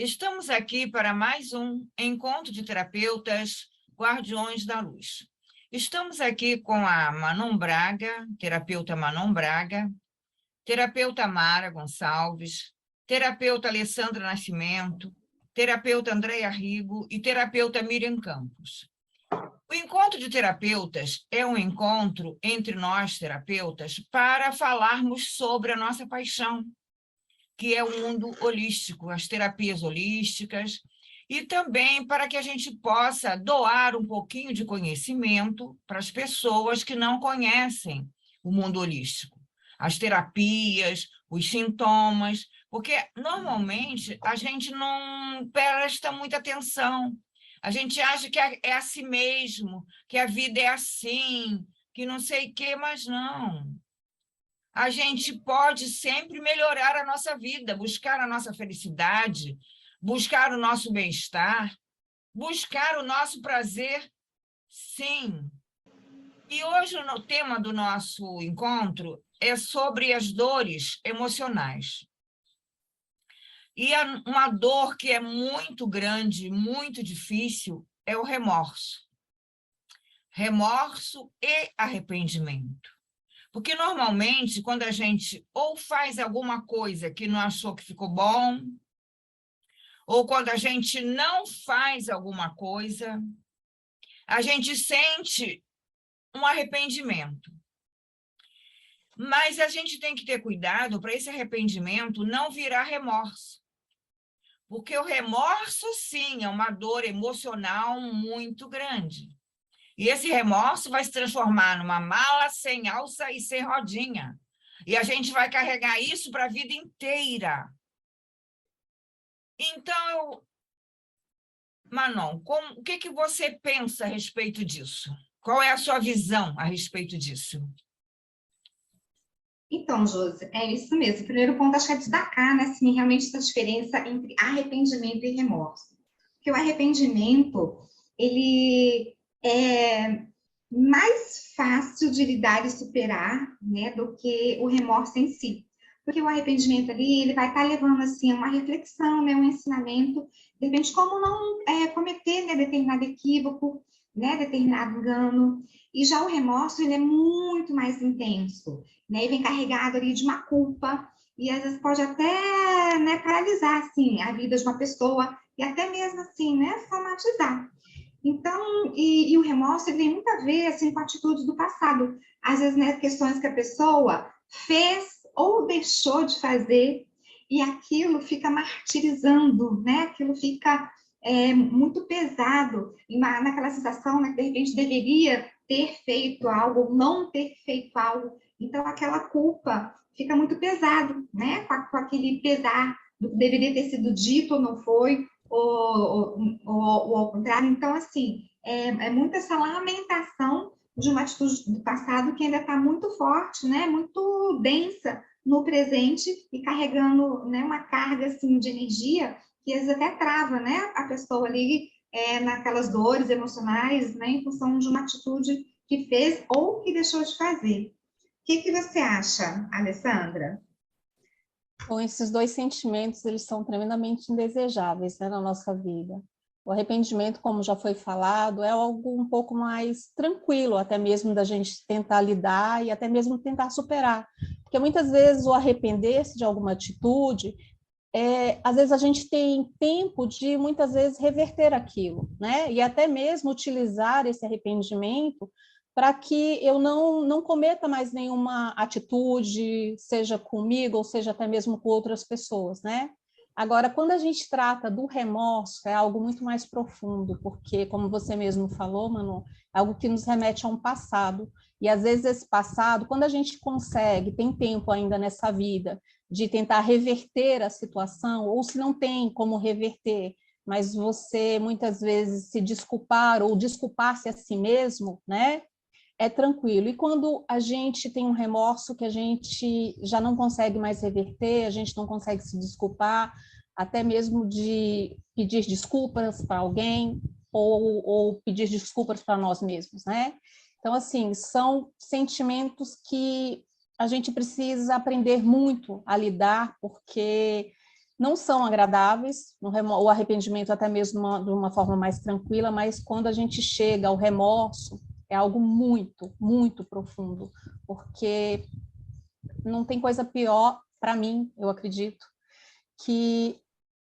Estamos aqui para mais um encontro de terapeutas Guardiões da Luz. Estamos aqui com a Manon Braga, terapeuta Manon Braga, terapeuta Mara Gonçalves, terapeuta Alessandra Nascimento, terapeuta Andréia Rigo e terapeuta Miriam Campos. O encontro de terapeutas é um encontro entre nós, terapeutas, para falarmos sobre a nossa paixão, que é o mundo holístico, as terapias holísticas, e também para que a gente possa doar um pouquinho de conhecimento para as pessoas que não conhecem o mundo holístico, as terapias, os sintomas, porque normalmente a gente não presta muita atenção, a gente acha que é assim mesmo, que a vida é assim, que não sei o quê, mas não. A gente pode sempre melhorar a nossa vida, buscar a nossa felicidade, buscar o nosso bem-estar, buscar o nosso prazer, sim. E hoje o tema do nosso encontro é sobre as dores emocionais. E uma dor que é muito grande, muito difícil, é o remorso. Remorso e arrependimento. Porque, normalmente, quando a gente ou faz alguma coisa que não achou que ficou bom, ou quando a gente não faz alguma coisa, a gente sente um arrependimento. Mas a gente tem que ter cuidado para esse arrependimento não virar remorso. Porque o remorso, sim, é uma dor emocional muito grande. E esse remorso vai se transformar numa mala sem alça e sem rodinha. E a gente vai carregar isso para a vida inteira. Então, Manon, o que você pensa a respeito disso? Qual é a sua visão a respeito disso? Então, Josi, é isso mesmo. O primeiro ponto, acho que é destacar, né, assim, realmente essa diferença entre arrependimento e remorso. Porque o arrependimento, ele é mais fácil de lidar e superar, né, do que o remorso em si. Porque o arrependimento ali, ele vai estar levando, assim, a uma reflexão, né, um ensinamento, de repente, como não cometer, né, determinado equívoco, né, determinado engano. E já o remorso, ele é muito mais intenso, né, e vem carregado ali de uma culpa, e às vezes pode até, né, paralisar, assim, a vida de uma pessoa, e até mesmo, assim, né, traumatizar. Então, o remorso ele tem muito a ver assim, com atitudes do passado. Às vezes, né, questões que a pessoa fez ou deixou de fazer, e aquilo fica martirizando, né? Aquilo fica muito pesado, naquela sensação, né, que de repente deveria ter feito algo ou não ter feito algo. Então, aquela culpa fica muito pesado, né? Com aquele pesar do que deveria ter sido dito ou não foi, ou ao contrário. Então, assim, é muito essa lamentação de uma atitude do passado que ainda está muito forte, né? Muito densa no presente e carregando, né, uma carga assim, de energia que às vezes até trava, né, a pessoa ali naquelas dores emocionais, né, em função de uma atitude que fez ou que deixou de fazer. O que você acha, Alessandra? Bom, esses dois sentimentos, eles são tremendamente indesejáveis, né, na nossa vida. O arrependimento, como já foi falado, é algo um pouco mais tranquilo, até mesmo da gente tentar lidar e até mesmo tentar superar. Porque muitas vezes o arrepender-se de alguma atitude, às vezes a gente tem tempo de, muitas vezes, reverter aquilo, né? E até mesmo utilizar esse arrependimento para que eu não cometa mais nenhuma atitude, seja comigo ou seja até mesmo com outras pessoas, né? Agora, quando a gente trata do remorso, é algo muito mais profundo, porque, como você mesmo falou, Manu, é algo que nos remete a um passado. E, às vezes, esse passado, quando a gente consegue, tem tempo ainda nessa vida, de tentar reverter a situação, ou se não tem como reverter, mas você, muitas vezes, se desculpar ou desculpar-se a si mesmo, né? É tranquilo. E quando a gente tem um remorso que a gente já não consegue mais reverter, a gente não consegue se desculpar, até mesmo de pedir desculpas para alguém ou pedir desculpas para nós mesmos, né? Então, assim, são sentimentos que a gente precisa aprender muito a lidar, porque não são agradáveis, o arrependimento até mesmo de uma forma mais tranquila, mas quando a gente chega ao remorso, é algo muito, muito profundo, porque não tem coisa pior, para mim, eu acredito, que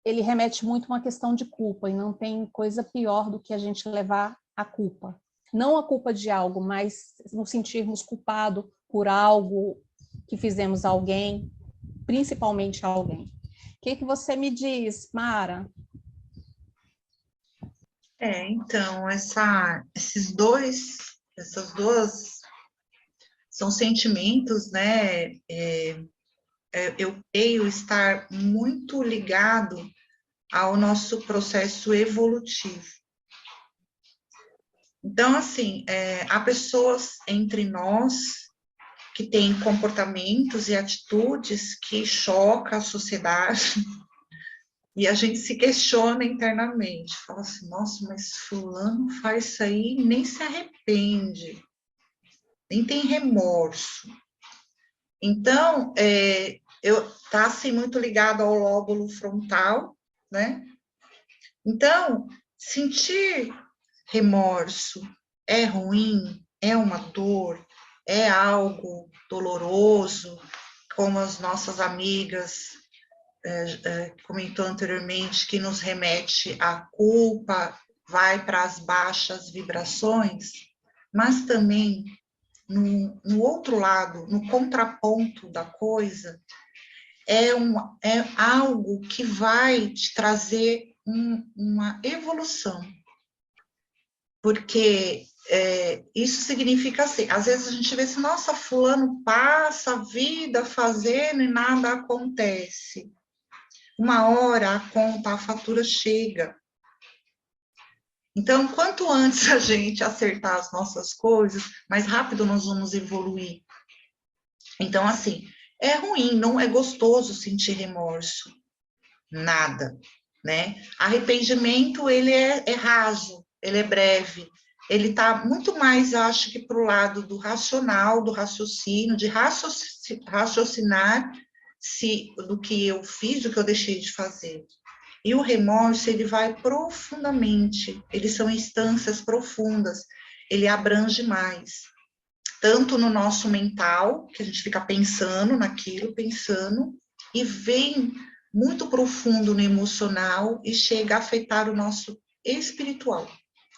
ele remete muito a uma questão de culpa, e não tem coisa pior do que a gente levar a culpa. Não a culpa de algo, mas nos sentirmos culpados por algo que fizemos a alguém, principalmente a alguém. O que você me diz, Mara? Então, essas duas são sentimentos, né? Eu creio estar muito ligado ao nosso processo evolutivo. Então, assim, há pessoas entre nós que têm comportamentos e atitudes que chocam a sociedade, e a gente se questiona internamente, fala assim, nossa, mas fulano faz isso aí e nem se arrepende, nem tem remorso. Então, tá assim muito ligado ao lóbulo frontal, né? Então, sentir remorso é ruim, é uma dor, é algo doloroso, como as nossas amigas comentou anteriormente, que nos remete à culpa, vai para as baixas vibrações, mas também, no outro lado, no contraponto da coisa, é algo que vai te trazer uma evolução, porque isso significa assim, às vezes a gente vê assim, nossa, fulano passa a vida fazendo e nada acontece. Uma hora a conta, a fatura chega. Então, quanto antes a gente acertar as nossas coisas, mais rápido nós vamos evoluir. Então, assim, é ruim, não é gostoso sentir remorso. Nada, né? Arrependimento, ele é raso, ele é breve. Ele está muito mais, eu acho que, para o lado do racional, do raciocínio, de raciocinar do que eu fiz, do que eu deixei de fazer. E o remorso, ele vai profundamente, eles são instâncias profundas, ele abrange mais, tanto no nosso mental, que a gente fica pensando naquilo, e vem muito profundo no emocional e chega a afetar o nosso espiritual,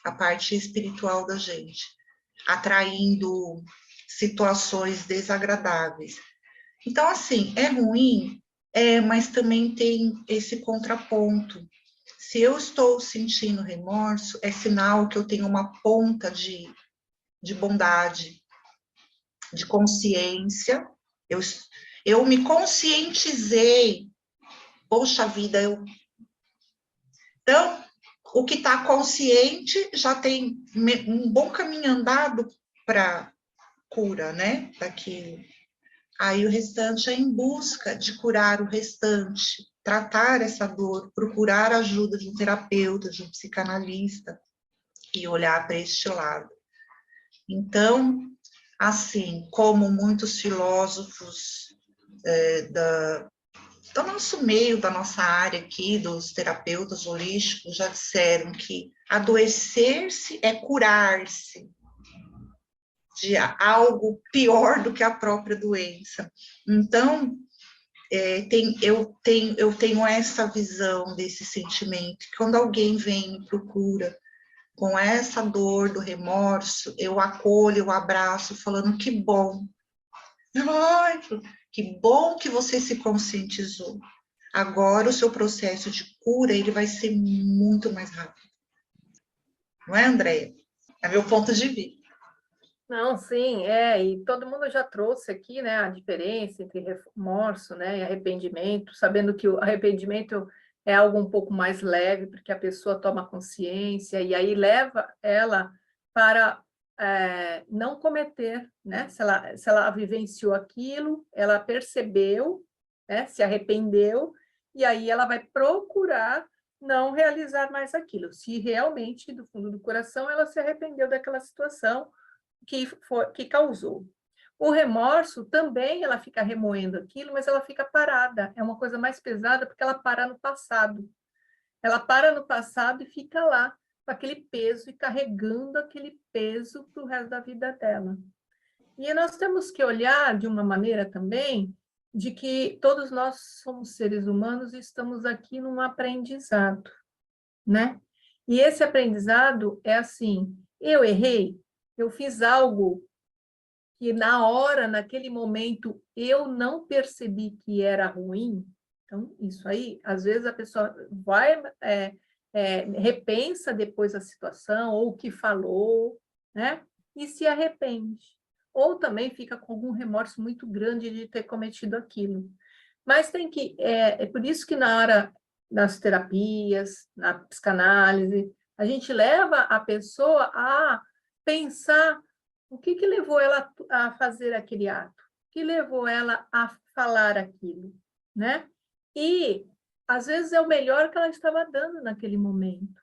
a parte espiritual da gente, atraindo situações desagradáveis. Então, assim, é ruim, mas também tem esse contraponto. Se eu estou sentindo remorso, é sinal que eu tenho uma ponta de bondade, de consciência. Eu me conscientizei. Poxa vida, Então, o que está consciente já tem um bom caminho andado para cura, né, daquilo. Aí o restante é em busca de curar o restante, tratar essa dor, procurar a ajuda de um terapeuta, de um psicanalista e olhar para este lado. Então, assim como muitos filósofos do nosso meio, da nossa área aqui, dos terapeutas holísticos, já disseram que adoecer-se é curar-se de algo pior do que a própria doença. Então, eu tenho essa visão desse sentimento, que quando alguém vem e me procura com essa dor do remorso, eu acolho, eu abraço, falando que bom. Ai, que bom que você se conscientizou. Agora o seu processo de cura, ele vai ser muito mais rápido. Não é, Andréia? É meu ponto de vista. Não, sim, e todo mundo já trouxe aqui, né, a diferença entre remorso, né, e arrependimento, sabendo que o arrependimento é algo um pouco mais leve, porque a pessoa toma consciência e aí leva ela para não cometer, né, se ela vivenciou aquilo, ela percebeu, né, se arrependeu, e aí ela vai procurar não realizar mais aquilo, se realmente, do fundo do coração, ela se arrependeu daquela situação que causou. O remorso também, ela fica remoendo aquilo, mas ela fica parada. É uma coisa mais pesada porque ela para no passado. Ela para no passado e fica lá com aquele peso e carregando aquele peso para o resto da vida dela. E nós temos que olhar de uma maneira também de que todos nós somos seres humanos e estamos aqui num aprendizado, né? E esse aprendizado é assim, eu errei, eu fiz algo que na hora, naquele momento, eu não percebi que era ruim. Então, isso aí, às vezes a pessoa vai, repensa depois a situação, ou o que falou, né? E se arrepende. Ou também fica com algum remorso muito grande de ter cometido aquilo. Mas tem que, é por isso que na hora das terapias, na psicanálise, a gente leva a pessoa a pensar o que levou ela a fazer aquele ato, o que levou ela a falar aquilo, né? E, às vezes, é o melhor que ela estava dando naquele momento.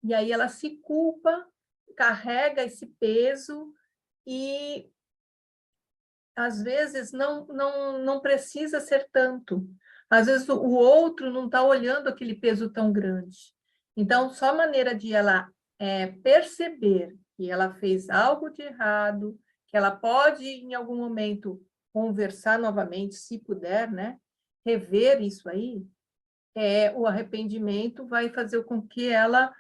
E aí ela se culpa, carrega esse peso e, às vezes, não precisa ser tanto. Às vezes, o outro não está olhando aquele peso tão grande. Então, só a maneira de ela perceber que ela fez algo de errado, que ela pode, em algum momento, conversar novamente, se puder, né? Rever isso aí, o arrependimento vai fazer com que ela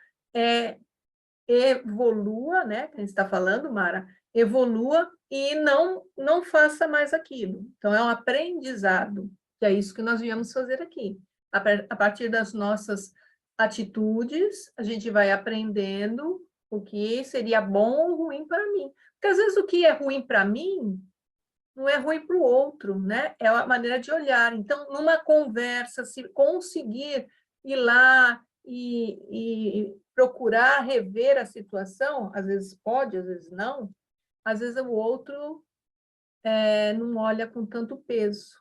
evolua, né? Que a gente está falando, Mara, evolua e não faça mais aquilo. Então, é um aprendizado, que é isso que nós viemos fazer aqui. A partir das nossas atitudes, a gente vai aprendendo o que seria bom ou ruim para mim. Porque, às vezes, o que é ruim para mim não é ruim para o outro, né? É a maneira de olhar. Então, numa conversa, se conseguir ir lá e procurar rever a situação, às vezes pode, às vezes não, às vezes o outro não olha com tanto peso.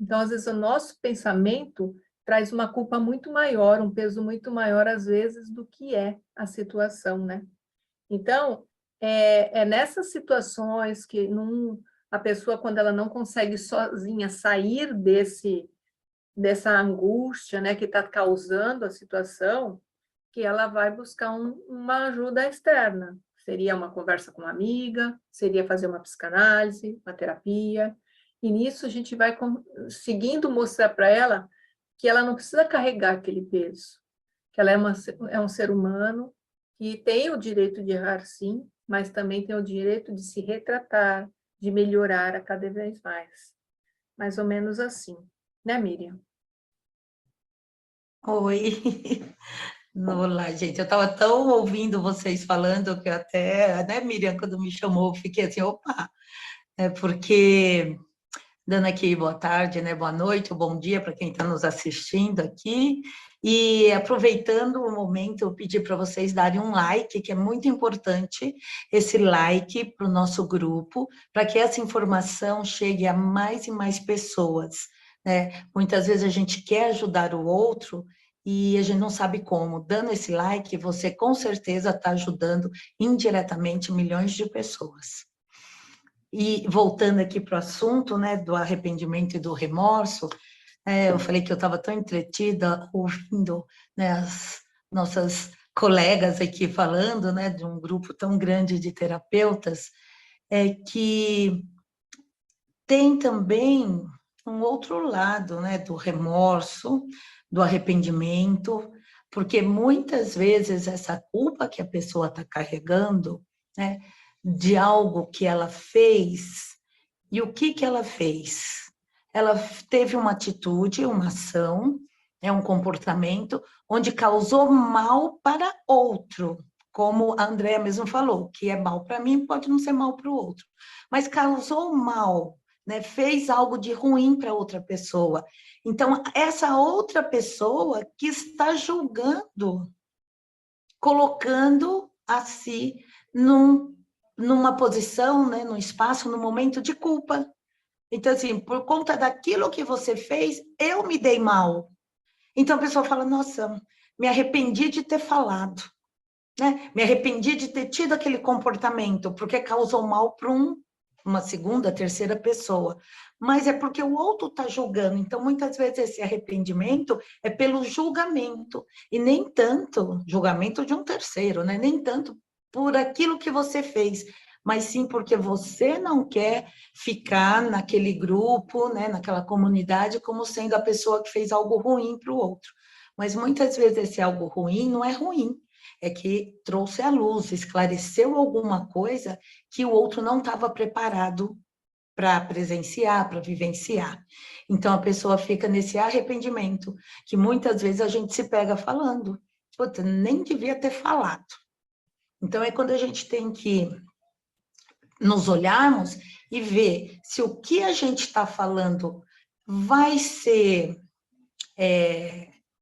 Então, às vezes, o nosso pensamento traz uma culpa muito maior, um peso muito maior, às vezes, do que é a situação, né? Então, é nessas situações que a pessoa, quando ela não consegue sozinha sair dessa angústia, né, que está causando a situação, que ela vai buscar uma ajuda externa. Seria uma conversa com uma amiga, seria fazer uma psicanálise, uma terapia, e nisso a gente vai conseguindo mostrar para ela que ela não precisa carregar aquele peso, que ela é um ser humano, que tem o direito de errar, sim, mas também tem o direito de se retratar, de melhorar a cada vez mais. Mais ou menos assim, né, Miriam? Oi. Olá, gente. Eu estava tão ouvindo vocês falando que eu até, né, Miriam, quando me chamou, eu fiquei assim, opa, porque dando aqui boa tarde, né, boa noite, ou bom dia para quem está nos assistindo aqui. E aproveitando o momento, eu pedi para vocês darem um like, que é muito importante, esse like para o nosso grupo, para que essa informação chegue a mais e mais pessoas, né? Muitas vezes a gente quer ajudar o outro e a gente não sabe como. Dando esse like, você com certeza está ajudando indiretamente milhões de pessoas. E voltando aqui para o assunto, né, do arrependimento e do remorso, eu falei que eu estava tão entretida ouvindo, né, as nossas colegas aqui falando, né, de um grupo tão grande de terapeutas, que tem também um outro lado, né, do remorso, do arrependimento, porque muitas vezes essa culpa que a pessoa está carregando, né, de algo que ela fez, e o que ela fez? Ela teve uma atitude, uma ação, um comportamento, onde causou mal para outro, como a Andrea mesmo falou, que é mal para mim, pode não ser mal para o outro, mas causou mal, né? Fez algo de ruim para outra pessoa. Então, essa outra pessoa que está julgando, colocando a si numa posição, né, num espaço, num momento de culpa. Então, assim, por conta daquilo que você fez, eu me dei mal. Então, a pessoa fala, nossa, me arrependi de ter falado, né? Me arrependi de ter tido aquele comportamento, porque causou mal para um, uma segunda, terceira pessoa, mas é porque o outro está julgando. Então, muitas vezes, esse arrependimento é pelo julgamento, e nem tanto julgamento de um terceiro, né? Nem tanto por aquilo que você fez, mas sim porque você não quer ficar naquele grupo, né, naquela comunidade, como sendo a pessoa que fez algo ruim para o outro. Mas muitas vezes esse algo ruim não é ruim, é que trouxe à luz, esclareceu alguma coisa que o outro não estava preparado para presenciar, para vivenciar. Então, a pessoa fica nesse arrependimento, que muitas vezes a gente se pega falando, puta, nem devia ter falado. Então, é quando a gente tem que nos olharmos e ver se o que a gente está falando vai ser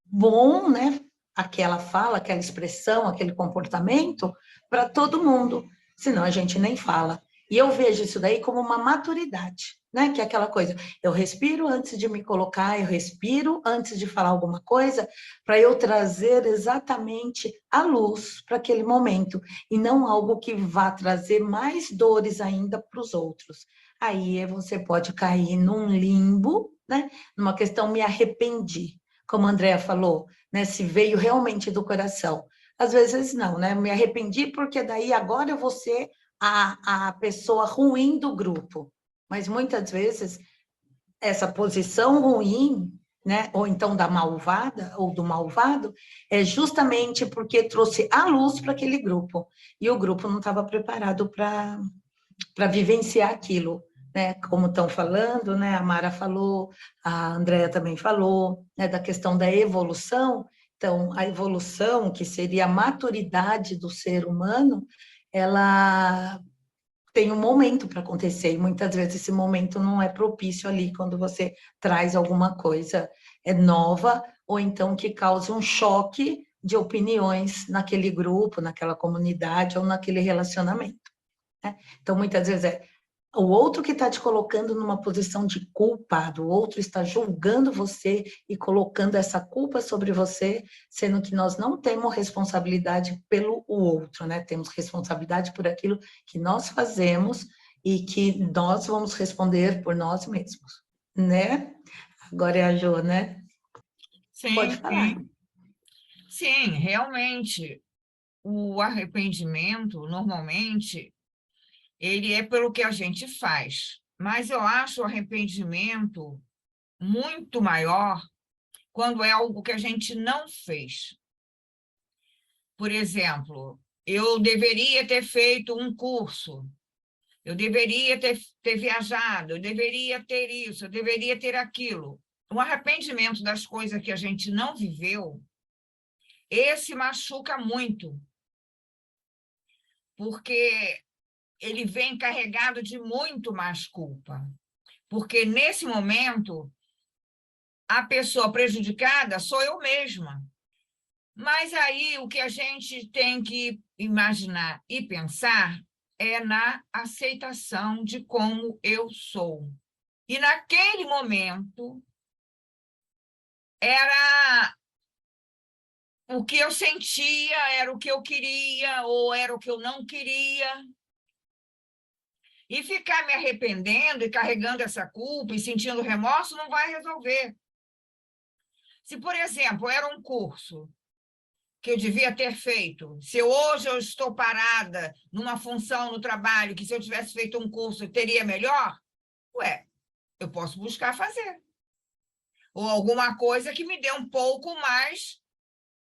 bom, né? Aquela fala, aquela expressão, aquele comportamento para todo mundo, senão a gente nem fala. E eu vejo isso daí como uma maturidade, né? Que é aquela coisa, eu respiro antes de me colocar, eu respiro antes de falar alguma coisa, para eu trazer exatamente a luz para aquele momento, e não algo que vá trazer mais dores ainda para os outros. Aí você pode cair num limbo, né? Numa questão, me arrependi, como a Andrea falou, né? Se veio realmente do coração. Às vezes não, né? Me arrependi porque daí agora eu vou ser a pessoa ruim do grupo. Mas muitas vezes essa posição ruim, né? Ou então da malvada ou do malvado, é justamente porque trouxe a luz para aquele grupo. E o grupo não estava preparado para vivenciar aquilo, né? Como estão falando, né? A Mara falou, a Andrea também falou, né? Da questão da evolução. Então, a evolução, que seria a maturidade do ser humano, ela tem um momento para acontecer, e muitas vezes esse momento não é propício ali, quando você traz alguma coisa nova, ou então que causa um choque de opiniões naquele grupo, naquela comunidade, ou naquele relacionamento, né? Então, muitas vezes o outro que está te colocando numa posição de culpado, o outro está julgando você e colocando essa culpa sobre você, sendo que nós não temos responsabilidade pelo outro, né? Temos responsabilidade por aquilo que nós fazemos e que nós vamos responder por nós mesmos, né? Agora é a Jo, né? Pode Sim, falar. sim, realmente, o arrependimento, normalmente, ele é pelo que a gente faz. Mas eu acho o arrependimento muito maior quando é algo que a gente não fez. Por exemplo, eu deveria ter feito um curso, eu deveria ter viajado, eu deveria ter isso, eu deveria ter aquilo. O arrependimento das coisas que a gente não viveu, esse machuca muito, porque ele vem carregado de muito mais culpa. Porque, nesse momento, a pessoa prejudicada sou eu mesma. Mas aí o que a gente tem que imaginar e pensar é na aceitação de como eu sou. E naquele momento era o que eu sentia, era o que eu queria ou era o que eu não queria. E ficar me arrependendo e carregando essa culpa e sentindo remorso não vai resolver. Se, por exemplo, era um curso que eu devia ter feito, se hoje eu estou parada numa função no trabalho, que se eu tivesse feito um curso eu teria melhor, eu posso buscar fazer. Ou alguma coisa que me dê um pouco mais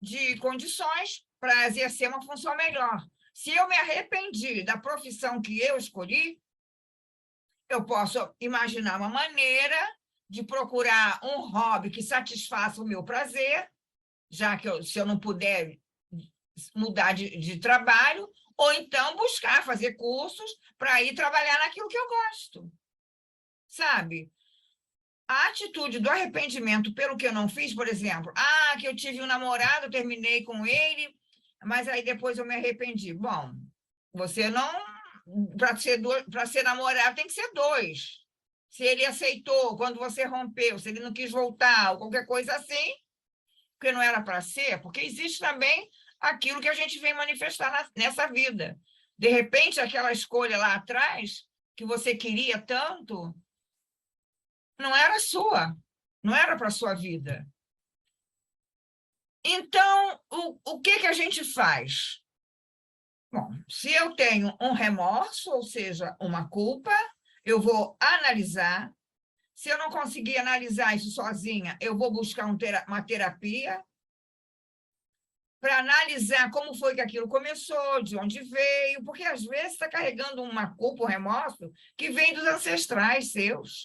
de condições para exercer uma função melhor. Se eu me arrependi da profissão que eu escolhi, eu posso imaginar uma maneira de procurar um hobby que satisfaça o meu prazer, já que se eu não puder mudar de trabalho, ou então buscar fazer cursos para ir trabalhar naquilo que eu gosto. Sabe? A atitude do arrependimento pelo que eu não fiz, por exemplo, que eu tive um namorado, eu terminei com ele, mas aí depois eu me arrependi. Bom, você não... Para ser namorado tem que ser dois. Se ele aceitou quando você rompeu, se ele não quis voltar, ou qualquer coisa assim, porque não era para ser, porque existe também aquilo que a gente vem manifestar nessa vida. De repente, aquela escolha lá atrás que você queria tanto, não era sua, não era para a sua vida. Então, o que a gente faz? Bom, se eu tenho um remorso, ou seja, uma culpa, eu vou analisar. Se eu não conseguir analisar isso sozinha, eu vou buscar uma terapia para analisar como foi que aquilo começou, de onde veio, porque às vezes está carregando uma culpa, um remorso que vem dos ancestrais seus.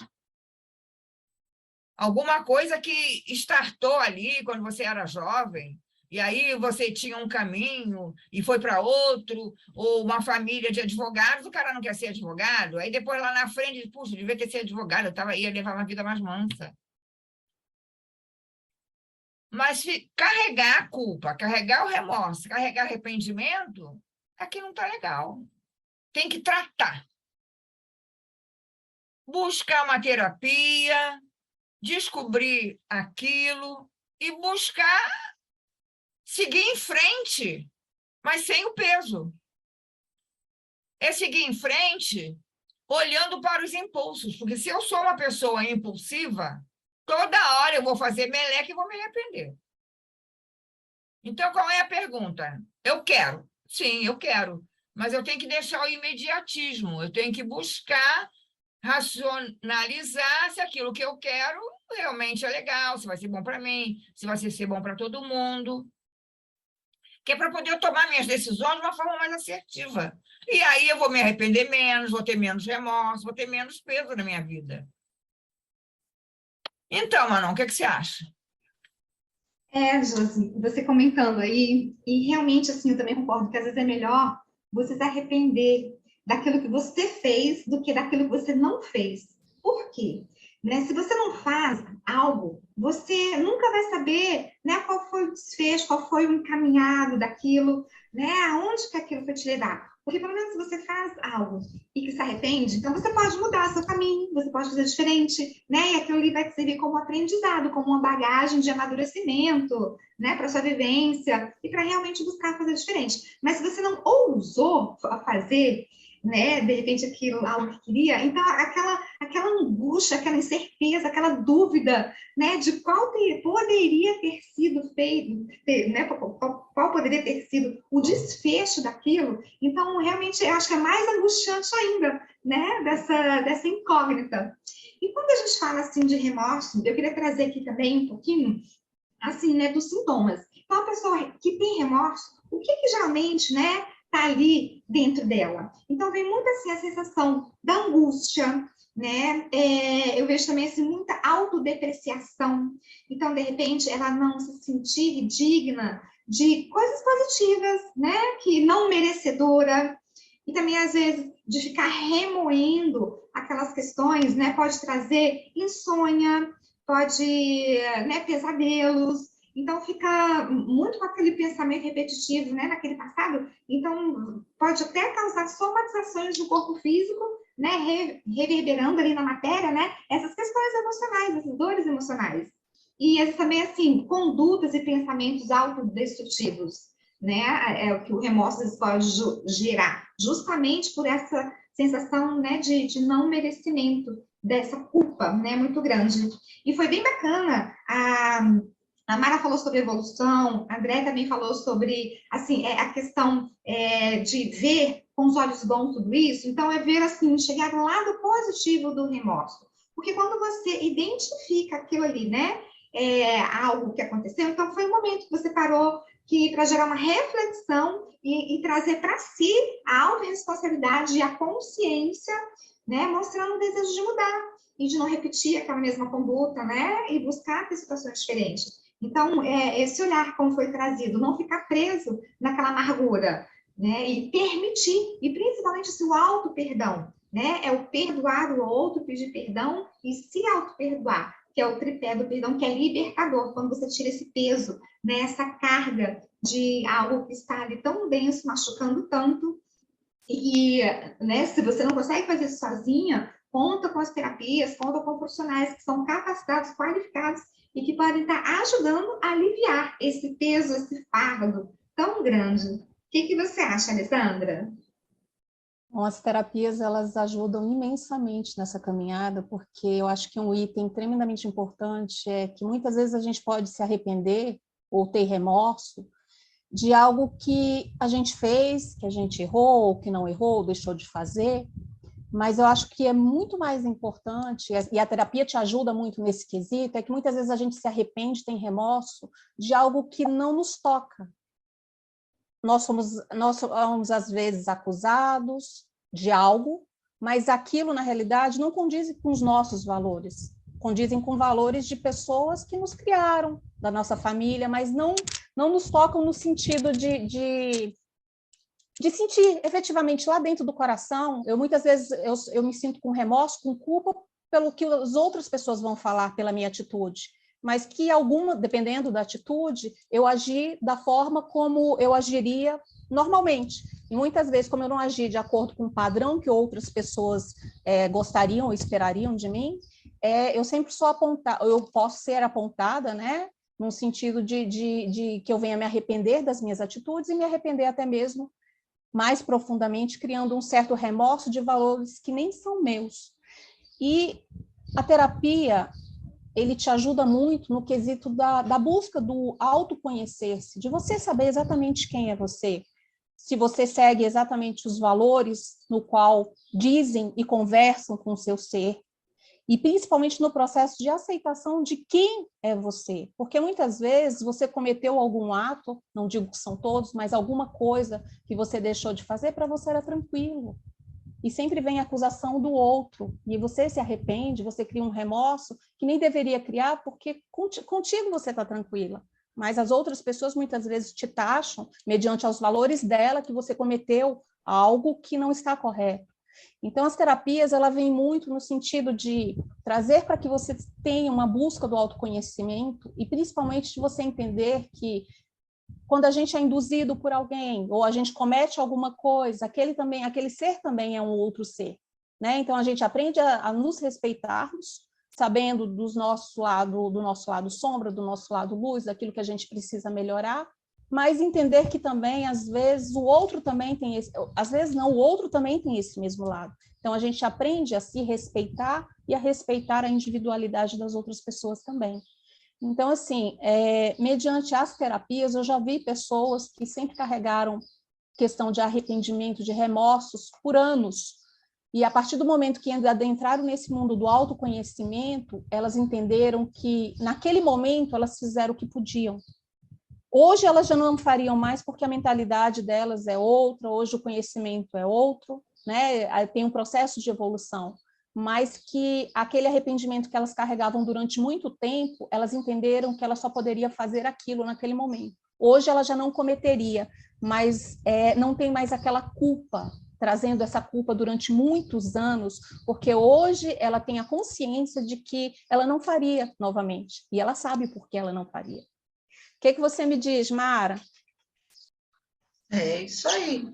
Alguma coisa que startou ali quando você era jovem, e aí você tinha um caminho e foi para outro, ou uma família de advogados, o cara não quer ser advogado, aí depois lá na frente, puxa, devia ter sido advogado, ia levar uma vida mais mansa. Mas carregar a culpa, carregar o remorso, carregar arrependimento, aqui não está legal. Tem que tratar. Buscar uma terapia, descobrir aquilo e buscar seguir em frente, mas sem o peso. É seguir em frente olhando para os impulsos, porque se eu sou uma pessoa impulsiva, toda hora eu vou fazer meleca e vou me arrepender. Então, qual é a pergunta? Eu quero. Sim, eu quero. Mas eu tenho que deixar o imediatismo. Eu tenho que buscar racionalizar se aquilo que eu quero realmente é legal, se vai ser bom para mim, se vai ser bom para todo mundo. Que é para poder tomar minhas decisões de uma forma mais assertiva. E aí eu vou me arrepender menos, vou ter menos remorso, vou ter menos peso na minha vida. Então, Manon, o que você acha? Josi, você comentando aí, e realmente, assim, eu também concordo que às vezes é melhor você se arrepender daquilo que você fez do que daquilo que você não fez. Por quê? Né? Se você não faz algo, você nunca vai saber, né, qual foi o desfecho, qual foi o encaminhado daquilo, né, aonde que aquilo foi te levar. Porque, pelo menos, se você faz algo e que se arrepende, então você pode mudar seu caminho, você pode fazer diferente, né? E aquilo ali vai te servir como aprendizado, como uma bagagem de amadurecimento, né, para sua vivência e para realmente buscar fazer diferente. Mas se você não ousou fazer, né, de repente aquilo, algo que queria, então aquela angústia, aquela incerteza, aquela dúvida, né, de qual poderia ter sido feito, né, qual poderia ter sido o desfecho daquilo, então realmente eu acho que é mais angustiante ainda, né, dessa incógnita. E quando a gente fala assim de remorso, eu queria trazer aqui também um pouquinho assim, né, dos sintomas. Então a pessoa que tem remorso, o que geralmente, né, está ali dentro dela. Então, vem muito assim a sensação da angústia, né? Eu vejo também assim, muita autodepreciação. Então, de repente, ela não se sentir digna de coisas positivas, né? Que não merecedora. E também, às vezes, de ficar remoendo aquelas questões, né? Pode trazer insônia, pode, né, pesadelos. Então, fica muito com aquele pensamento repetitivo, né, naquele passado. Então, pode até causar somatizações no corpo físico, né, reverberando ali na matéria, né, essas questões emocionais, essas dores emocionais. E também, assim, condutas e pensamentos autodestrutivos, né, é o que o remorso pode gerar, justamente por essa sensação, né, de não merecimento, dessa culpa, né, muito grande. E foi bem bacana a Mara falou sobre evolução, a André também falou sobre, assim, a questão de ver com os olhos bons tudo isso. Então, é ver, assim, chegar no lado positivo do remorso. Porque quando você identifica aquilo ali, né, algo que aconteceu, então foi um momento que você parou para gerar uma reflexão e trazer para si a autorresponsabilidade e a consciência, né, mostrando o desejo de mudar e de não repetir aquela mesma conduta, né, e buscar ter situações diferentes. Então, esse olhar, como foi trazido, não ficar preso naquela amargura, né? E permitir, e principalmente o auto-perdão, né? É o perdoar o outro, pedir perdão e se auto-perdoar, que é o tripé do perdão, que é libertador, quando você tira esse peso, né? Essa carga de algo que está ali tão denso, machucando tanto. E, né, se você não consegue fazer isso sozinha, conta com as terapias, conta com profissionais que são capacitados, qualificados, e que podem estar ajudando a aliviar esse peso, esse fardo tão grande. O que você acha, Alessandra? Bom, as terapias, elas ajudam imensamente nessa caminhada, porque eu acho que um item tremendamente importante é que muitas vezes a gente pode se arrepender ou ter remorso de algo que a gente fez, que a gente errou, ou que não errou, deixou de fazer, mas eu acho que é muito mais importante, e a terapia te ajuda muito nesse quesito, é que muitas vezes a gente se arrepende, tem remorso de algo que não nos toca. Nós somos às vezes acusados de algo, mas aquilo, na realidade, não condiz com os nossos valores, condizem com valores de pessoas que nos criaram, da nossa família, mas não nos tocam no sentido de sentir efetivamente lá dentro do coração. Eu muitas vezes eu me sinto com remorso, com culpa pelo que as outras pessoas vão falar pela minha atitude, mas que dependendo da atitude, eu agi da forma como eu agiria normalmente. E muitas vezes, como eu não agi de acordo com o padrão que outras pessoas gostariam ou esperariam de mim, eu sempre sou apontada, eu posso ser apontada, né? No sentido de que eu venha me arrepender das minhas atitudes e me arrepender até mesmo mais profundamente, criando um certo remorso de valores que nem são meus. E a terapia, ele te ajuda muito no quesito da busca do autoconhecer-se, de você saber exatamente quem é você, se você segue exatamente os valores no qual dizem e conversam com o seu ser, e principalmente no processo de aceitação de quem é você, porque muitas vezes você cometeu algum ato, não digo que são todos, mas alguma coisa que você deixou de fazer para você era tranquilo, e sempre vem a acusação do outro, e você se arrepende, você cria um remorso que nem deveria criar, porque contigo você está tranquila, mas as outras pessoas muitas vezes te taxam, mediante aos valores dela, que você cometeu algo que não está correto. Então, as terapias, ela vem muito no sentido de trazer para que você tenha uma busca do autoconhecimento e, principalmente, de você entender que quando a gente é induzido por alguém ou a gente comete alguma coisa, aquele ser também é um outro ser, né? Então, a gente aprende a nos respeitarmos, sabendo do nosso lado sombra, do nosso lado luz, daquilo que a gente precisa melhorar, mas entender que também, às vezes, o outro também tem às vezes não, o outro também tem esse mesmo lado. Então, a gente aprende a se respeitar e a respeitar a individualidade das outras pessoas também. Então, assim, mediante as terapias, eu já vi pessoas que sempre carregaram questão de arrependimento, de remorsos por anos, e a partir do momento que adentraram nesse mundo do autoconhecimento, elas entenderam que, naquele momento, elas fizeram o que podiam. Hoje elas já não fariam mais porque a mentalidade delas é outra, hoje o conhecimento é outro, né? Tem um processo de evolução, mas que aquele arrependimento que elas carregavam durante muito tempo, elas entenderam que ela só poderia fazer aquilo naquele momento. Hoje ela já não cometeria, mas não tem mais aquela culpa, trazendo essa culpa durante muitos anos, porque hoje ela tem a consciência de que ela não faria novamente, e ela sabe por que ela não faria. O que você me diz, Mara? É isso aí.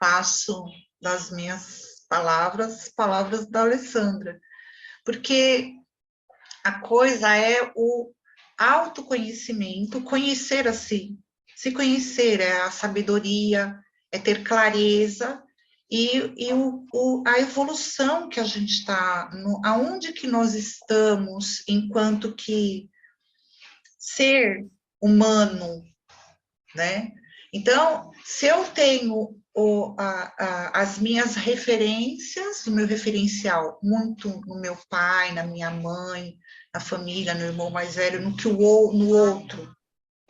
Faço das minhas palavras da Alessandra. Porque a coisa é o autoconhecimento, conhecer a si. Se conhecer é a sabedoria, é ter clareza e a evolução que a gente está, aonde que nós estamos enquanto que ser humano, né? Então, se eu tenho as minhas referências, o meu referencial muito no meu pai, na minha mãe, na família, no irmão mais velho, no outro,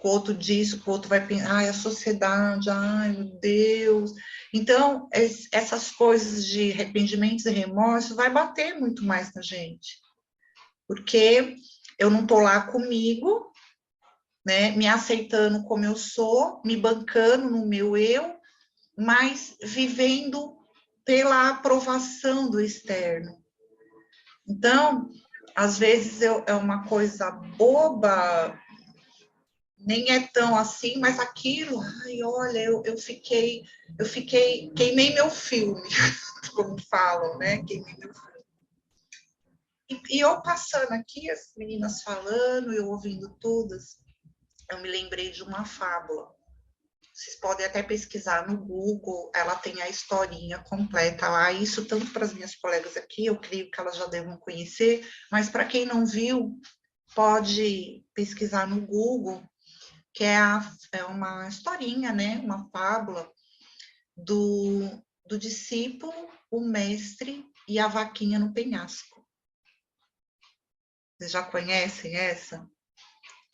o outro diz, o outro vai pensar, ai, a sociedade, ai, meu Deus. Então, essas coisas de arrependimentos e remorso vai bater muito mais na gente, porque eu não estou lá comigo, né, me aceitando como eu sou, me bancando no meu eu, mas vivendo pela aprovação do externo. Então, às vezes é uma coisa boba, nem é tão assim, mas aquilo, ai, olha, eu fiquei, queimei meu filme, como falam, né, queimei meu filme. E eu passando aqui, as meninas falando, eu ouvindo todas, eu me lembrei de uma fábula vocês podem até pesquisar no Google, ela tem a historinha completa lá, isso tanto para as minhas colegas aqui, eu creio que elas já devam conhecer, mas para quem não viu, pode pesquisar no Google, que é uma historinha, né, uma fábula do discípulo, o mestre e a vaquinha no penhasco. Vocês já conhecem essa?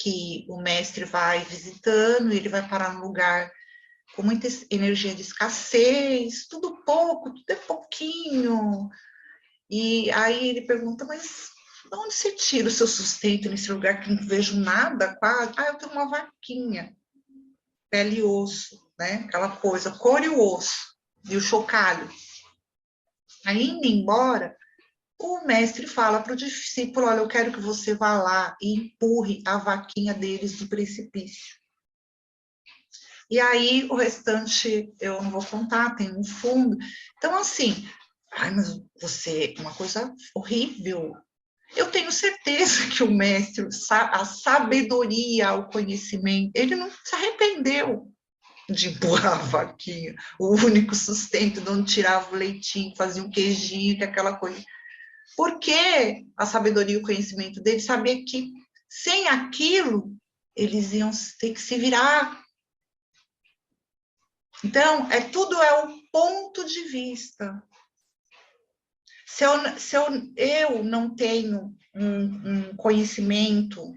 Que o mestre vai visitando, ele vai parar num lugar com muita energia de escassez, tudo pouco, tudo é pouquinho. E aí ele pergunta, mas de onde você tira o seu sustento nesse lugar que não vejo nada quase? Ah, eu tenho uma vaquinha, pele e osso, né? Aquela coisa, couro e o osso, e o chocalho. Aí, indo embora, o mestre fala para o discípulo, olha, eu quero que você vá lá e empurre a vaquinha deles do precipício. E aí, o restante, eu não vou contar, tem um fundo. Então, assim, ai, mas você, uma coisa horrível. Eu tenho certeza que o mestre, a sabedoria, o conhecimento, ele não se arrependeu de empurrar a vaquinha, o único sustento de onde tirava o leitinho, fazia um queijinho, que é aquela coisa. Porque a sabedoria e o conhecimento dele sabia que sem aquilo eles iam ter que se virar. Então, tudo é o ponto de vista. Se eu não tenho um conhecimento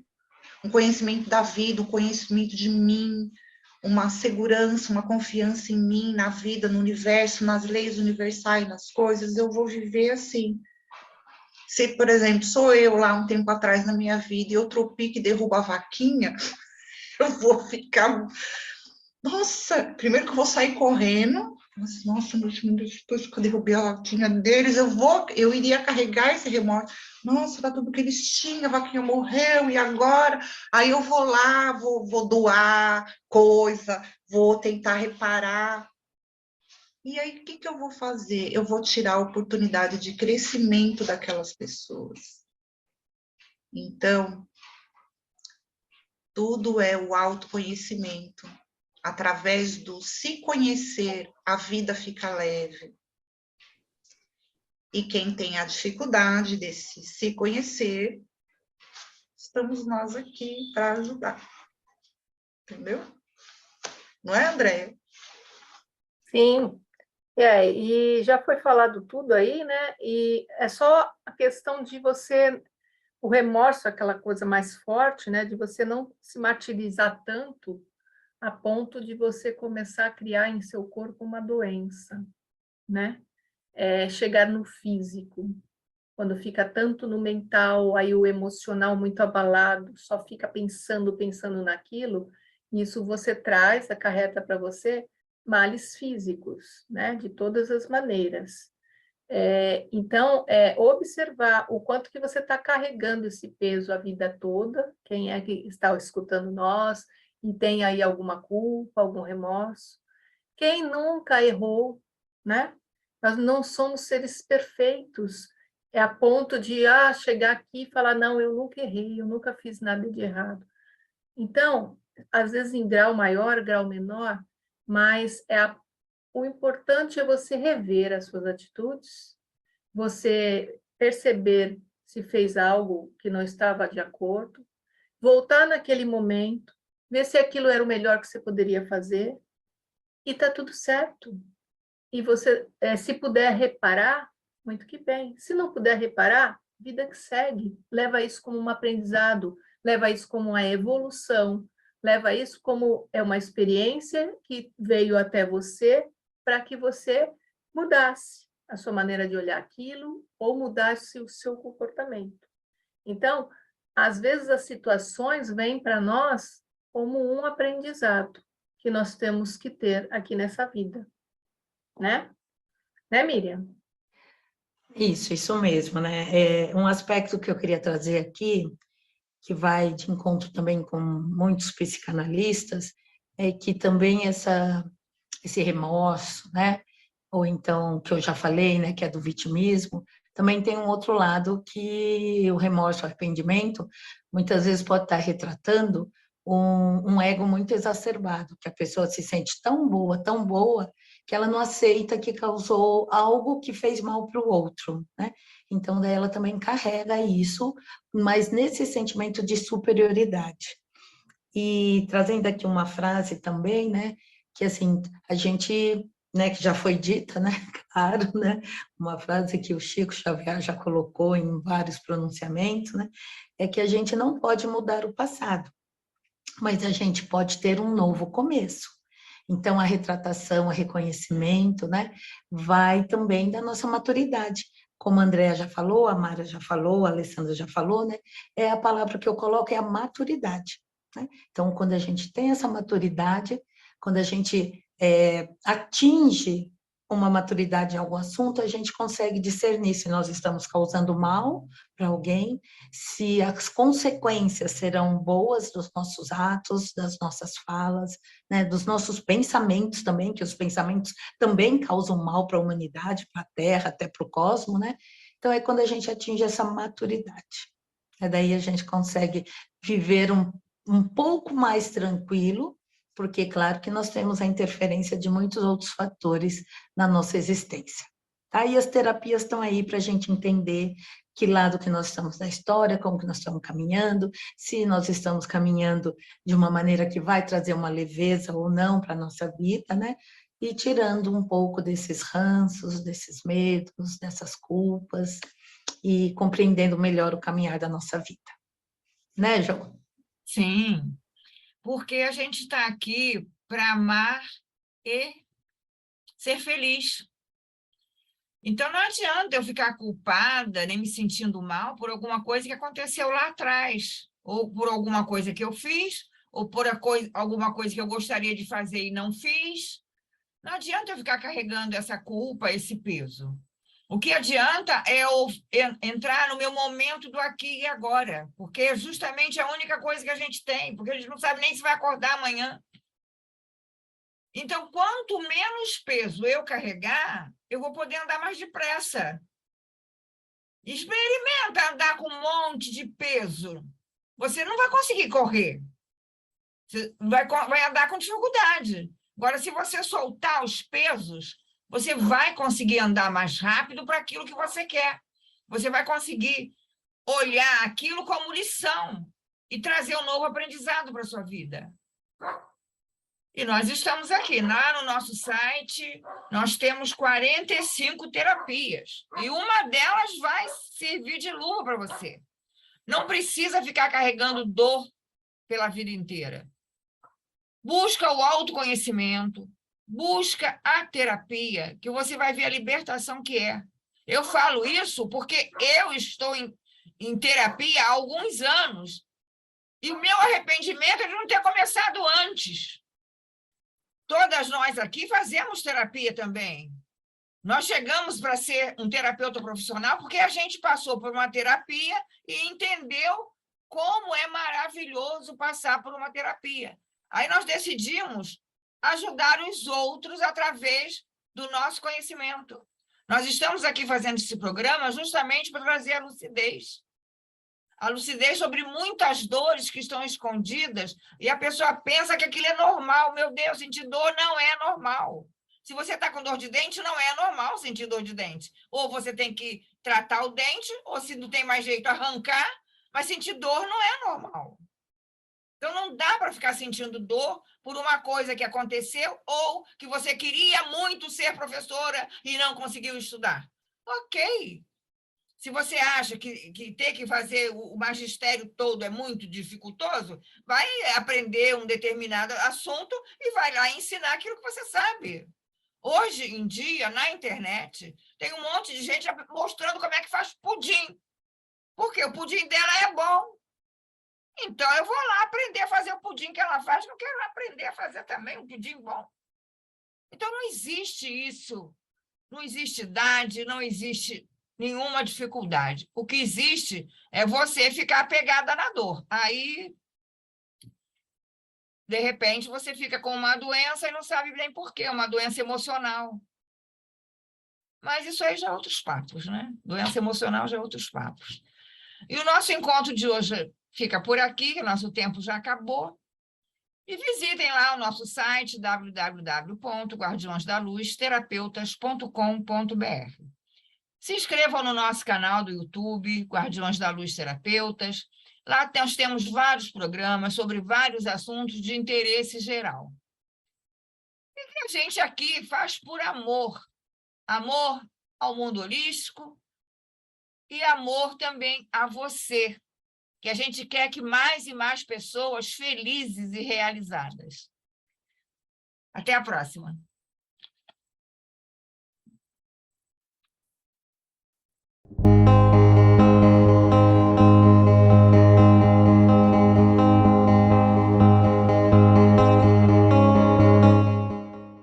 da vida, um conhecimento de mim, uma segurança, uma confiança em mim, na vida, no universo, nas leis universais, nas coisas, eu vou viver assim. Se, por exemplo, sou eu lá um tempo atrás na minha vida e eu tropico e derrubo a vaquinha, eu vou ficar... Nossa, primeiro que eu vou sair correndo, nossa, depois que eu derrubei a vaquinha deles, eu iria carregar esse remorso. Nossa, era tudo que eles tinham, a vaquinha morreu, e agora? Aí eu vou lá, vou doar coisa, vou tentar reparar. E aí, o que eu vou fazer? Eu vou tirar a oportunidade de crescimento daquelas pessoas. Então, tudo é o autoconhecimento. Através do se conhecer, a vida fica leve. E quem tem a dificuldade desse se conhecer, estamos nós aqui para ajudar. Entendeu? Não é, Andréia? Sim. E já foi falado tudo aí, né? E é só a questão de você, o remorso, aquela coisa mais forte, né? De você não se martirizar tanto a ponto de você começar a criar em seu corpo uma doença, né? Chegar no físico, quando fica tanto no mental, aí o emocional muito abalado, só fica pensando naquilo, isso você traz, acarreta para você males físicos, né? De todas as maneiras. Então, observar o quanto que você está carregando esse peso a vida toda, quem é que está escutando nós, e tem aí alguma culpa, algum remorso. Quem nunca errou, né? Nós não somos seres perfeitos, a ponto de chegar aqui e falar, não, eu nunca errei, eu nunca fiz nada de errado. Então, às vezes em grau maior, grau menor, mas o importante é você rever as suas atitudes, você perceber se fez algo que não estava de acordo, voltar naquele momento, ver se aquilo era o melhor que você poderia fazer, e está tudo certo. E você, se puder reparar, muito que bem. Se não puder reparar, vida que segue. Leva isso como um aprendizado, leva isso como uma evolução, leva isso como uma experiência que veio até você para que você mudasse a sua maneira de olhar aquilo ou mudasse o seu comportamento. Então, às vezes as situações vêm para nós como um aprendizado que nós temos que ter aqui nessa vida, né? Né, Miriam? Isso mesmo, né? Um aspecto que eu queria trazer aqui, que vai de encontro também com muitos psicanalistas, é que também esse remorso, né? Ou então, que eu já falei, né, que é do vitimismo, também tem um outro lado que o remorso, o arrependimento, muitas vezes pode estar retratando um ego muito exacerbado, que a pessoa se sente tão boa, que ela não aceita que causou algo que fez mal para o outro, né? Então, daí ela também carrega isso, mas nesse sentimento de superioridade. E trazendo aqui uma frase também, né? Que assim, a gente, né, que já foi dita, né? Claro, né? Uma frase que o Chico Xavier já colocou em vários pronunciamentos, né? É que a gente não pode mudar o passado, mas a gente pode ter um novo começo. Então, a retratação, o reconhecimento, né, vai também da nossa maturidade. Como a Andrea já falou, a Mara já falou, a Alessandra já falou, né, é a palavra que eu coloco, é a maturidade. Né? Então, quando a gente tem essa maturidade, quando a gente atinge uma maturidade em algum assunto, a gente consegue discernir se nós estamos causando mal para alguém, se as consequências serão boas dos nossos atos, das nossas falas, né, dos nossos pensamentos também, que os pensamentos também causam mal para a humanidade, para a Terra, até para o cosmos, né? Então, é quando a gente atinge essa maturidade. Daí a gente consegue viver um pouco mais tranquilo, porque, claro, que nós temos a interferência de muitos outros fatores na nossa existência. Tá? E as terapias estão aí para a gente entender que lado que nós estamos da história, como que nós estamos caminhando, se nós estamos caminhando de uma maneira que vai trazer uma leveza ou não para a nossa vida, né? E tirando um pouco desses ranços, desses medos, dessas culpas, e compreendendo melhor o caminhar da nossa vida. Né, Jo? Sim, porque a gente está aqui para amar e ser feliz. Então, não adianta eu ficar culpada, nem me sentindo mal por alguma coisa que aconteceu lá atrás, ou por alguma coisa que eu fiz, ou por alguma coisa que eu gostaria de fazer e não fiz. Não adianta eu ficar carregando essa culpa, esse peso. O que adianta é eu entrar no meu momento do aqui e agora, porque é justamente a única coisa que a gente tem, porque a gente não sabe nem se vai acordar amanhã. Então, quanto menos peso eu carregar, eu vou poder andar mais depressa. Experimenta andar com um monte de peso. Você não vai conseguir correr. Você vai andar com dificuldade. Agora, se você soltar os pesos, você vai conseguir andar mais rápido para aquilo que você quer. Você vai conseguir olhar aquilo como lição e trazer um novo aprendizado para a sua vida. E nós estamos aqui, lá no nosso site, nós temos 45 terapias, e uma delas vai servir de luva para você. Não precisa ficar carregando dor pela vida inteira. Busca o autoconhecimento, busca a terapia, que você vai ver a libertação que é. Eu falo isso porque eu estou em terapia há alguns anos, e o meu arrependimento é de não ter começado antes. Todas nós aqui fazemos terapia também. Nós chegamos para ser um terapeuta profissional porque a gente passou por uma terapia e entendeu como é maravilhoso passar por uma terapia. Aí nós decidimos ajudar os outros através do nosso conhecimento. Nós estamos aqui fazendo esse programa justamente para trazer a lucidez. A lucidez sobre muitas dores que estão escondidas, e a pessoa pensa que aquilo é normal. Meu Deus, sentir dor não é normal. Se você está com dor de dente, não é normal sentir dor de dente. Ou você tem que tratar o dente, ou se não tem mais jeito, arrancar, mas sentir dor não é normal. Então, não dá para ficar sentindo dor por uma coisa que aconteceu ou que você queria muito ser professora e não conseguiu estudar. Ok. Se você acha que ter que fazer o magistério todo é muito dificultoso, vai aprender um determinado assunto e vai lá ensinar aquilo que você sabe. Hoje em dia, na internet, tem um monte de gente mostrando como é que faz pudim. Porque o pudim dela é bom. Então, eu vou lá aprender a fazer o pudim que ela faz, que eu quero aprender a fazer também um pudim bom. Então, não existe isso. Não existe idade, não existe nenhuma dificuldade. O que existe é você ficar apegada na dor. Aí, de repente, você fica com uma doença e não sabe nem por quê, uma doença emocional. Mas isso aí já é outros papos, né? Doença emocional já é outros papos. E o nosso encontro de hoje fica por aqui, nosso tempo já acabou. E visitem lá o nosso site www.guardiõesdalusterapeutas.com.br. Se inscrevam no nosso canal do YouTube, Guardiões da Luz Terapeutas. Lá nós temos vários programas sobre vários assuntos de interesse geral. E que a gente aqui faz por amor. Amor ao mundo holístico e amor também a você, que a gente quer que mais e mais pessoas felizes e realizadas. Até a próxima.